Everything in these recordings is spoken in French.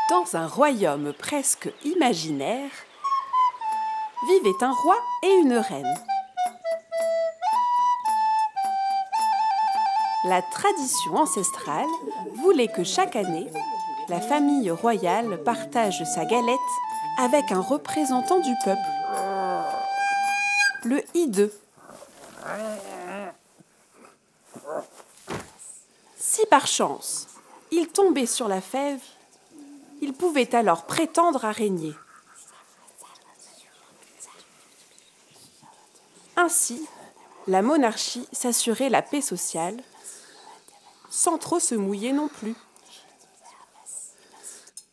Dans un royaume presque imaginaire, vivaient un roi et une reine. La tradition ancestrale voulait que chaque année, la famille royale partage sa galette avec un représentant du peuple, le hideux. Si par chance, il tombait sur la fève, il pouvait alors prétendre à régner. Ainsi, la monarchie s'assurait la paix sociale, sans trop se mouiller non plus.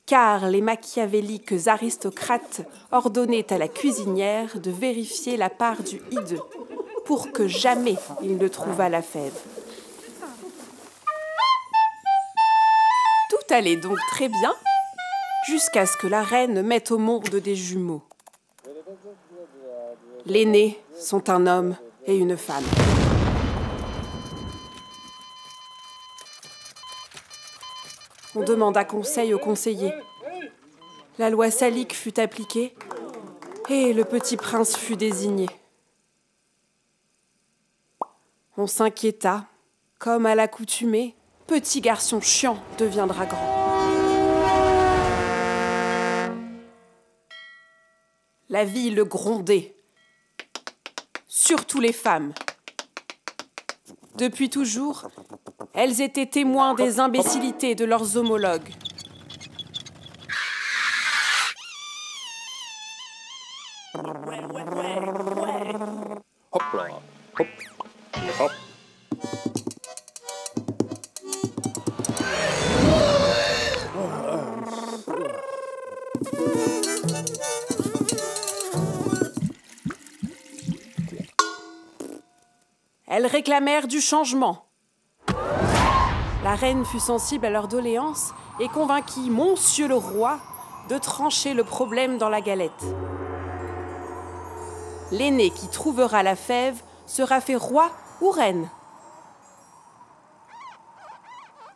Car les machiavéliques aristocrates ordonnaient à la cuisinière de vérifier la part du hideux, pour que jamais il ne trouvât la fève. Tout allait donc très bien, jusqu'à ce que la reine mette au monde des jumeaux. Les nés sont un homme et une femme. On demanda conseil aux conseillers. La loi salique fut appliquée et le petit prince fut désigné. On s'inquiéta, comme à l'accoutumée, petit garçon chiant deviendra grand. La ville grondait, surtout les femmes. Depuis toujours, elles étaient témoins des imbécilités de leurs homologues. Hop là, hop, hop. Elles réclamèrent du changement. La reine fut sensible à leurs doléances et convainquit Monsieur le roi de trancher le problème dans la galette. L'aîné qui trouvera la fève sera fait roi ou reine.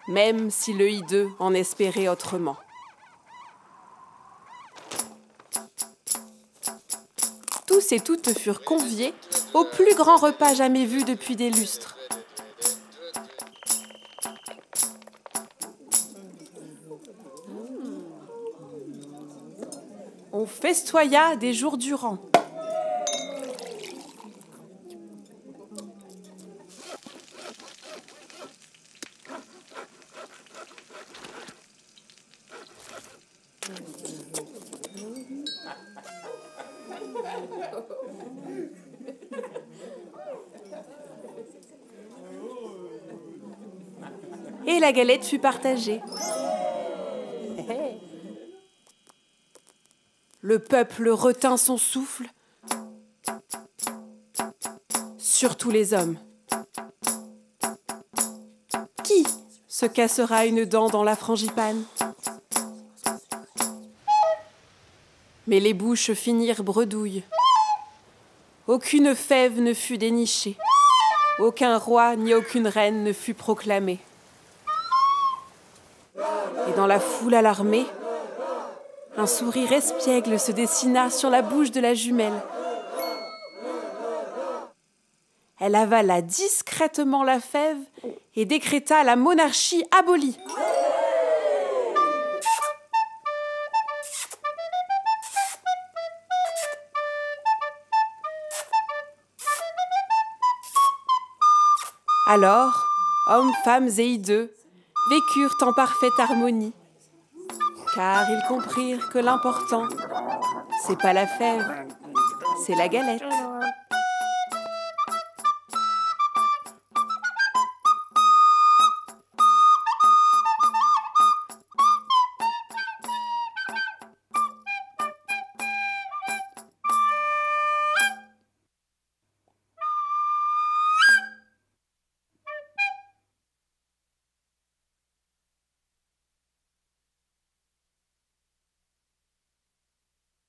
Même si le hideux en espérait autrement. Tous et toutes furent conviés au plus grand repas jamais vu depuis des lustres. On festoya des jours durant. Et la galette fut partagée. Le peuple retint son souffle, surtout les hommes. Qui se cassera une dent dans la frangipane? Mais les bouches finirent bredouilles. Aucune fève ne fut dénichée. Aucun roi ni aucune reine ne fut proclamé. Et dans la foule alarmée, un sourire espiègle se dessina sur la bouche de la jumelle. Elle avala discrètement la fève et décréta la monarchie abolie. Alors, hommes, femmes et hideux vécurent en parfaite harmonie, car ils comprirent que l'important, c'est pas la fève, c'est la galette.